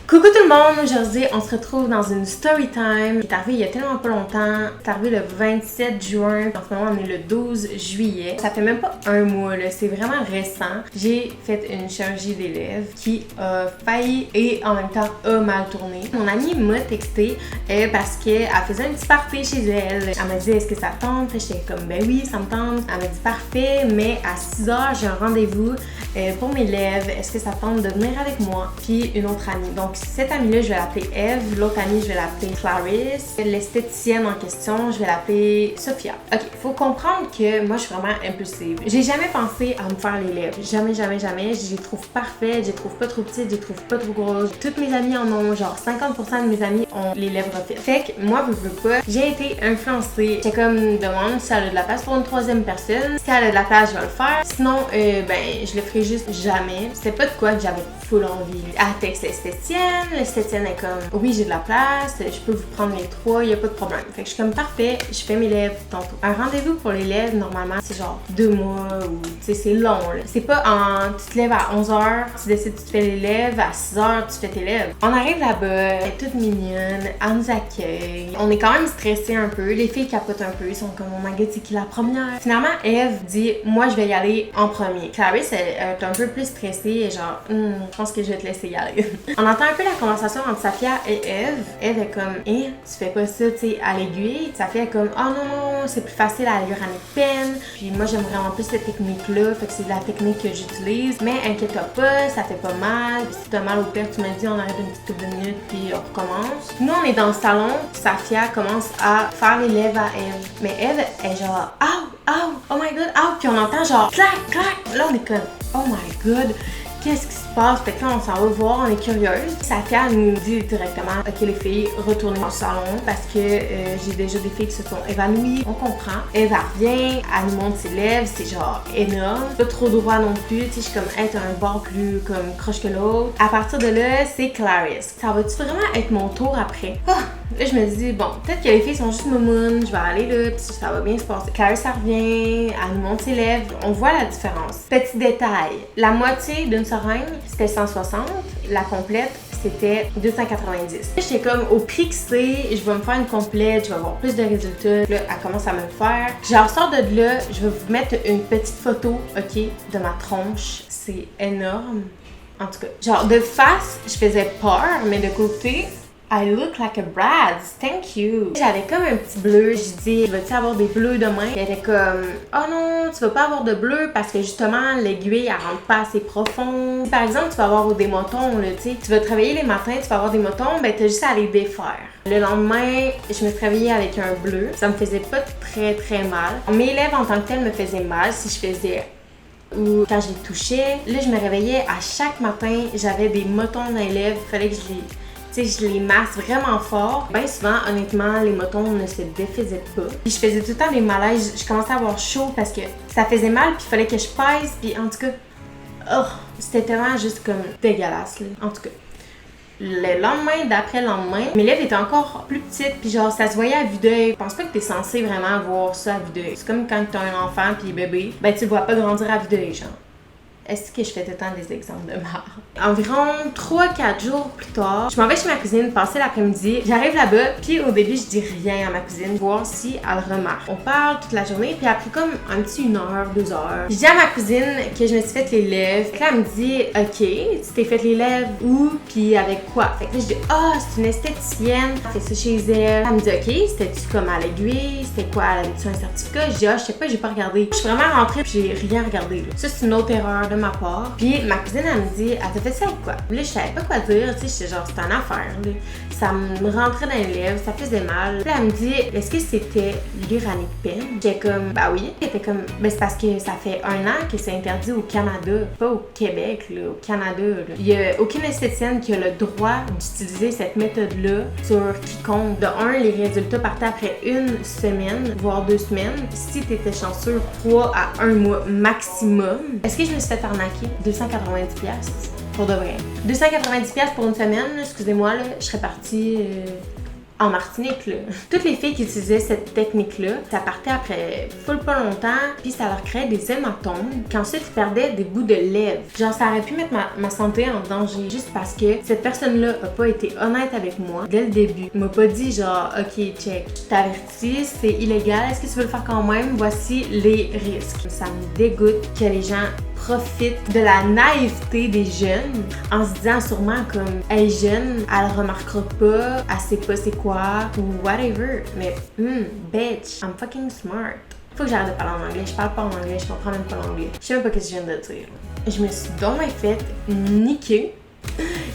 Coucou tout le monde, aujourd'hui on se retrouve dans une story time qui est arrivée il y a tellement pas longtemps. C'est arrivé le 27 juin, en ce moment on est le 12 juillet. Ça fait même pas un mois, là, c'est vraiment récent. J'ai fait une chirurgie des lèvres qui a failli et en même temps a mal tourné. Mon amie m'a texté parce qu'elle faisait un petit party chez elle. Elle m'a dit est-ce que ça te tente? J'étais comme ben oui ça me tente. Elle m'a dit parfait mais à 6h j'ai un rendez-vous pour mes lèvres. Est-ce que ça te tente de venir avec moi? Puis une autre amie. Donc cette amie-là, je vais l'appeler Eve. L'autre amie, je vais l'appeler Clarisse. L'esthéticienne en question, je vais l'appeler Sophia. Ok, faut comprendre que moi, je suis vraiment impulsive. J'ai jamais pensé à me faire les lèvres. Jamais, jamais, jamais. Je les trouve parfaites, je les trouve pas trop petites, je les trouve pas trop grosses. Toutes mes amies en ont, genre 50% de mes amies ont les lèvres refaites. Fait que moi, je veux pas. J'ai été influencée. J'étais comme, demande si elle a de la place pour une troisième personne. Si elle a de la place, je vais le faire. Sinon, je le ferai juste jamais. C'est pas de quoi que j'avais full envie. Elle texte l'esthéticienne. L'esthéticienne est comme oui j'ai de la place, je peux vous prendre les trois, y a pas de problème. Fait que je suis comme parfait, je fais mes lèvres tantôt. Un rendez-vous pour les lèvres normalement c'est genre 2 mois ou tu sais c'est long là. C'est pas tu te lèves à 11h, tu décides tu te fais les lèvres, à 6h tu fais tes lèvres. On arrive là-bas, elle est toute mignonne, elle nous accueille. On est quand même stressés un peu, les filles capotent un peu, ils sont comme oh my god c'est qui la première. Finalement Eve dit moi je vais y aller en premier. Clarisse elle est un peu plus stressée et genre je pense que je vais te laisser y aller. On entend un peu la conversation entre Safia et Eve. Eve est comme tu fais pas ça tu sais à l'aiguille. Safia est comme oh non c'est plus facile à l'allure à mes peines. Puis moi j'aime vraiment plus cette technique là, fait que c'est la technique que j'utilise. Mais inquiète-toi pas, ça fait pas mal. Puis si t'as mal au père tu m'as dit on arrête une petite couple de minutes puis on recommence. Nous on est dans le salon, Safia commence à faire les lèvres à Eve. Mais Eve est genre oh my god puis on entend genre clac clac. Là on est comme oh my god. Qu'est-ce qui se passe? Fait que là, on s'en va voir, on est curieuse. Safia nous dit directement ok les filles, retournez au salon parce que j'ai déjà des filles qui se sont évanouies. On comprend. Eve revient, elle nous montre ses lèvres, c'est genre énorme. Pas trop droit non plus, tu sais, je suis comme être un bord plus comme croche que l'autre. À partir de là, c'est Clarisse. Ça va-tu vraiment être mon tour après? Là, je me dis, bon, peut-être que les filles sont juste moumounes, je vais aller là, puis ça va bien se passer. Clarisse, ça revient, elle nous montre ses lèvres, on voit la différence. Petit détail, la moitié d'une seringue, c'était 160, la complète, c'était 290. J'étais comme, au prix que c'est, je vais me faire une complète, je vais avoir plus de résultats. Là, elle commence à me le faire. Je ressors de là, je vais vous mettre une petite photo, ok, de ma tronche. C'est énorme. En tout cas, genre de face, je faisais peur, mais de côté, I look like a Bratz, thank you. J'avais comme un petit bleu, j'ai dit, vas-tu avoir des bleus demain? Elle était comme, oh non, tu vas pas avoir de bleu parce que justement, l'aiguille, elle rentre pas assez profond. Par exemple, tu vas avoir des motons, là, tu sais, tu vas travailler les matins, tu vas avoir des motons, ben t'as juste à les défaire. Le lendemain, je me suis réveillée avec un bleu, ça me faisait pas très très mal. Mes lèvres en tant que telles me faisaient mal si je faisais ou quand je les touchais. Là, je me réveillais à chaque matin, j'avais des motons dans les lèvres, il fallait que je les masse vraiment fort. Bien souvent, honnêtement, les motons ne se défaisaient pas. Puis je faisais tout le temps des malaises. Je commençais à avoir chaud parce que ça faisait mal, puis il fallait que je pèse. Puis en tout cas, c'était tellement juste comme dégueulasse, là. En tout cas, le lendemain d'après lendemain, mes lèvres étaient encore plus petites, puis genre ça se voyait à vue d'œil. Je pense pas que t'es censé vraiment voir ça à vue d'œil. C'est comme quand t'as un enfant puis bébé, ben tu le vois pas grandir à vue d'œil, genre. Est-ce que je fais tout le temps des exemples de marre? Environ 3-4 jours plus tard, je m'en vais chez ma cousine passer l'après-midi. J'arrive là-bas, puis au début, je dis rien à ma cousine, voir si elle remarque. On parle toute la journée, puis après comme un petit 1 heure, 2 heures, je dis à ma cousine que je me suis fait les lèvres. Puis là, elle me dit, ok, tu t'es fait les lèvres où? Puis avec quoi? Fait que là, je dis, c'est une esthéticienne, elle fait ça chez elle. Elle me dit, ok, c'était-tu comme à l'aiguille? C'était quoi? Elle avait-tu un certificat? Je dis, je sais pas, j'ai pas regardé. Je suis vraiment rentrée, puis j'ai rien regardé, là. Ça, c'est une autre erreur de ma part. Puis ma cousine elle me dit elle t'a fait ça avec quoi? Là je savais pas quoi dire, tu sais, j'étais genre c'est une affaire là. Ça me rentrait dans les lèvres, ça faisait mal. Puis elle me dit est-ce que c'était l'uranipène? J'étais comme bah oui. Elle était comme ben c'est parce que ça fait 1 an que c'est interdit au Canada, pas au Québec là, au Canada là. Il y a aucune esthéticienne qui a le droit d'utiliser cette méthode là sur quiconque. De 1, les résultats partaient après 1 semaine, voire 2 semaines. Si t'étais chanceux, 3 à 1 mois maximum. Est-ce que je me suis fait arnaquer? 290$. Pour de vrai. 290$ pour une semaine, excusez-moi, là, je serais partie en Martinique, là. Toutes les filles qui utilisaient cette technique-là, ça partait après full pas longtemps, puis ça leur créait des hématomes, qu'ensuite ils perdaient des bouts de lèvres. Genre, ça aurait pu mettre ma santé en danger, juste parce que cette personne-là a pas été honnête avec moi dès le début. Elle m'a pas dit genre, ok, check, t'avertis, c'est illégal, est-ce que tu veux le faire quand même? Voici les risques. Ça me dégoûte que les gens profitent de la naïveté des jeunes en se disant sûrement comme elle est jeune, elle remarquera pas, elle sait pas c'est quoi ou whatever. Mais bitch, I'm fucking smart. Faut que j'arrête de parler en anglais, je parle pas en anglais, je comprends même pas l'anglais. Je sais même pas ce que je viens de dire. Je me suis donc fait niquer.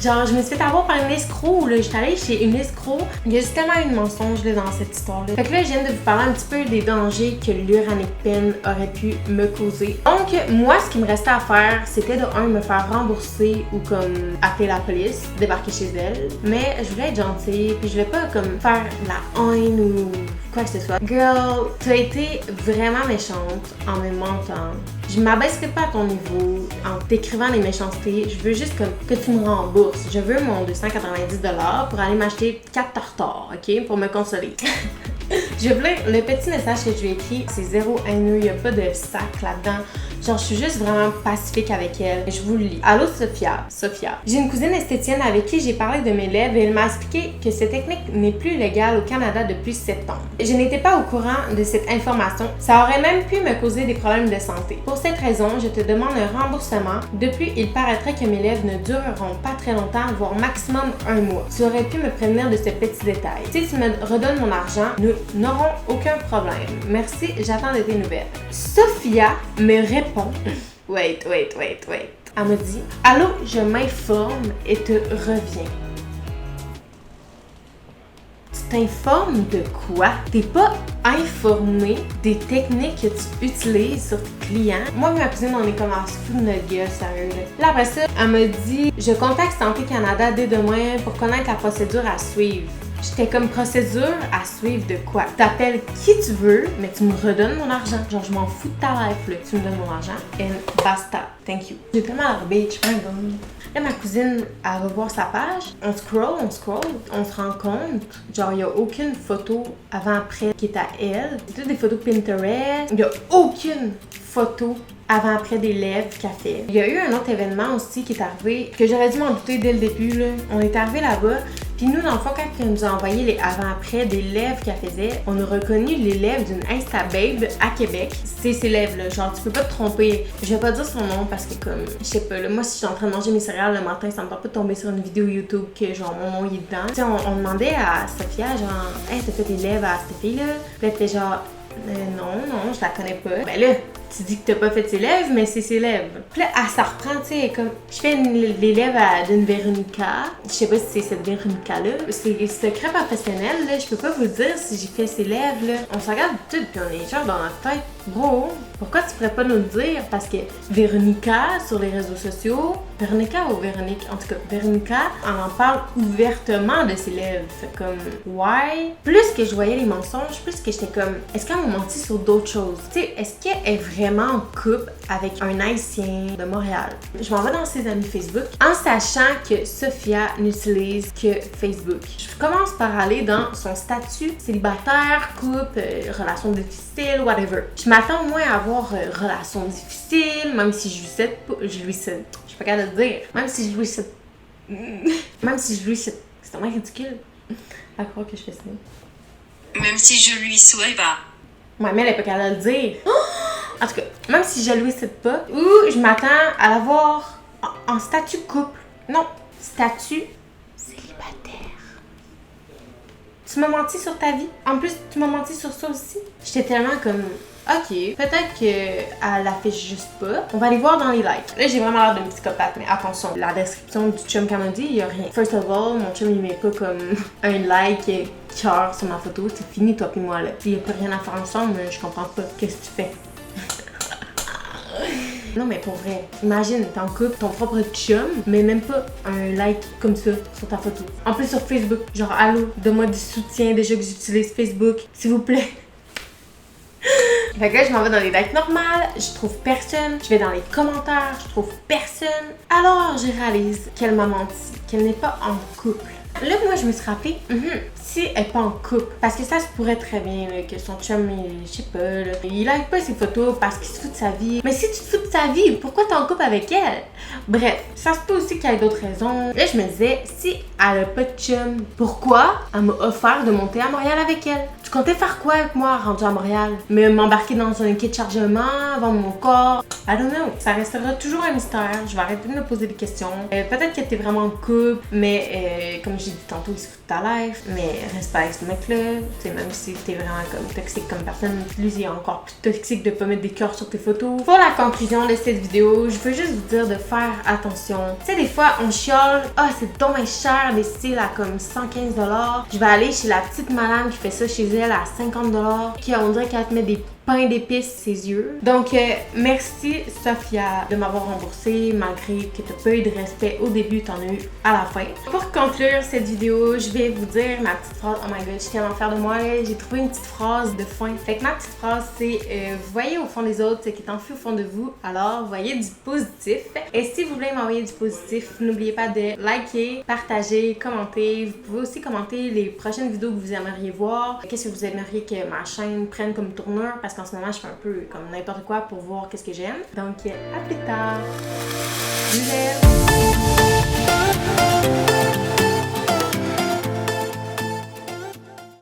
Genre, je me suis fait avoir par une escroc, là. J'étais allée chez une escroc. Il y a juste tellement eu de mensonges, là, dans cette histoire-là. Fait que là, je viens de vous parler un petit peu des dangers que l'Uranepine aurait pu me causer. Donc, moi, ce qui me restait à faire, c'était de me faire rembourser ou comme appeler la police, débarquer chez elle. Mais je voulais être gentille, puis je voulais pas comme faire de la haine ou quoi que ce soit. Girl, tu as été vraiment méchante en me mentant. Je m'abaisserai pas à ton niveau en t'écrivant des méchancetés. Je veux juste que tu me rembourses. Je veux mon 290$ pour aller m'acheter 4 tartares, ok? Pour me consoler. Je veux lire le petit message que je lui ai écrit. C'est zéro haineux, il n'y a pas de sac là-dedans. Genre, je suis juste vraiment pacifique avec elle. Je vous le lis. Allô, Sophia. Sophia. J'ai une cousine esthéticienne avec qui j'ai parlé de mes lèvres et elle m'a expliqué que cette technique n'est plus légale au Canada depuis septembre. Je n'étais pas au courant de cette information. Ça aurait même pu me causer des problèmes de santé. Pour cette raison, je te demande un remboursement. De plus, il paraîtrait que mes lèvres ne dureront pas très longtemps, voire maximum 1 mois. Tu aurais pu me prévenir de ce petit détail. Si tu me redonnes mon argent, nous n'aurons aucun problème. Merci, j'attends de tes nouvelles. Sophia me répond. Wait. Elle me dit, allô, je m'informe et te reviens. Tu t'informes de quoi? T'es pas informé des techniques que tu utilises sur tes clients? Moi et ma cousine, on est comme en fou de notre gueule, sérieux. Là, après ça, elle me dit, je contacte Santé Canada dès demain pour connaître la procédure à suivre. J'étais comme procédure à suivre de quoi? T'appelles qui tu veux, mais tu me redonnes mon argent. Genre, je m'en fous de ta life, là. Tu me donnes mon argent and basta. Thank you. J'ai tellement l'air bitch, my god. Là, ma cousine, elle va voir sa page. On scroll, on se rend compte. Genre, il n'y a aucune photo avant-après qui est à elle. C'est toutes des photos Pinterest. Il n'y a aucune photo avant-après des lèvres qu'elle fait. Il y a eu un autre événement aussi qui est arrivé, que j'aurais dû m'en douter dès le début, là. On est arrivé là-bas, puis nous, dans le fond, quand elle nous a envoyé les avant-après des lèvres qu'elle faisait, on a reconnu les lèvres d'une Instababe à Québec. C'est ces lèvres-là, genre, tu peux pas te tromper. Je vais pas dire son nom parce que, comme, je sais pas, là, moi, si je suis en train de manger mes céréales le matin, ça me tente pas de tomber sur une vidéo YouTube que, genre, mon nom il est dedans. Tu sais, on demandait à Sophia, genre, hey, t'as fait tes lèvres à cette fille-là? Puis elle était genre, non, je la connais pas. Ben là, tu dis que t'as pas fait ses lèvres, mais c'est ses lèvres. Puis là, ça reprend, tu sais, comme... Je fais les lèvres d'une Véronica. Je sais pas si c'est cette Véronica-là. C'est secret professionnel, là. Je peux pas vous dire si j'ai fait ses lèvres, là. On se regarde tout, puis on est genre dans la tête. Bro, pourquoi tu pourrais pas nous le dire? Parce que Véronica, sur les réseaux sociaux... Véronica ou Véronique? En tout cas, Véronica, elle en parle ouvertement de ses lèvres. Fait comme... Why? Plus que je voyais les mensonges, plus que j'étais comme... Est-ce qu'elle m'a menti sur d'autres choses? Tu sais, est-ce qu'elle est vraiment en couple avec un Haïtien de Montréal? Je m'en vais dans ses amis Facebook en sachant que Sophia n'utilise que Facebook. Je commence par aller dans son statut célibataire, couple, relation difficile, whatever. Je m'attends au moins à avoir relation difficile, même si je lui cède. Je suis pas capable de le dire. Même si je lui cède. C'est tellement ridicule. À croire que je fais ça. Même si je lui souhaite pas. Ouais, mais elle est pas capable de le dire. En tout cas, même si je lui cède pas, ou je m'attends à l'avoir en statut couple. Non, statut célibataire. Tu m'as menti sur ta vie. En plus, tu m'as menti sur ça aussi. J'étais tellement comme... Ok, peut-être qu'elle l'affiche juste pas. On va aller voir dans les likes. Là, j'ai vraiment l'air d'une psychopathe, mais attention, la description du chum qu'elle m'a dit, il y a rien. First of all, mon chum, il met pas comme un like cœur sur ma photo. C'est fini, toi puis moi, là. Il y a pas rien à faire ensemble, je comprends pas. Qu'est-ce que tu fais? Non, mais pour vrai, imagine, t'es en couple, ton propre chum, mais même pas un like comme ça sur ta photo. En plus, sur Facebook, genre, allô, donne-moi du soutien déjà que j'utilise Facebook, s'il vous plaît. Fait que là, je m'en vais dans les likes normales, je trouve personne. Je vais dans les commentaires, je trouve personne. Alors, je réalise qu'elle m'a menti, qu'elle n'est pas en couple Là, moi, je me suis rappelé, si elle est pas en couple, parce que ça se pourrait très bien là, que son chum, je sais pas, là, il like pas ses photos parce qu'il se fout de sa vie. Mais si tu te fous de sa vie, pourquoi t'es en couple avec elle? Bref, ça se peut aussi qu'il y ait d'autres raisons. Là, je me disais, si elle a pas de chum, pourquoi elle m'a offert de monter à Montréal avec elle? Tu comptais faire quoi avec moi, rendu à Montréal? M'embarquer dans un kit de chargement, vendre mon corps? I don't know. Ça restera toujours un mystère. Je vais arrêter de me poser des questions. Peut-être que t'es vraiment en couple, mais comme j'ai dit tantôt, il se fout de ta life. Mais reste pas avec ce mec-là. T'sais, même si t'es vraiment comme toxique comme personne, lui, il est encore plus toxique de pas mettre des cœurs sur tes photos. Pour la conclusion de cette vidéo, je veux juste vous dire de faire attention. Tu sais, des fois, on chiale, c'est dommage cher des styles à comme 115 $. Je vais aller chez la petite madame qui fait ça chez elle à 50 $, qui on dirait qu'elle te met des pain d'épices ses yeux. Donc, merci Sophia de m'avoir remboursé malgré que tu n'as pas eu de respect au début, tu en as eu à la fin. Pour conclure cette vidéo, je vais vous dire ma petite phrase. Oh my god, je suis tellement fière de moi. J'ai trouvé une petite phrase de fin. Fait que ma petite phrase, c'est vous voyez au fond des autres ce qui est enfui au fond de vous, alors voyez du positif. Et si vous voulez m'envoyer du positif, n'oubliez pas de liker, partager, commenter. Vous pouvez aussi commenter les prochaines vidéos que vous aimeriez voir. Qu'est-ce que vous aimeriez que ma chaîne prenne comme tournure, parce qu'en ce moment, je fais un peu comme n'importe quoi pour voir qu'est-ce que j'aime. Donc, à plus tard! Bisous!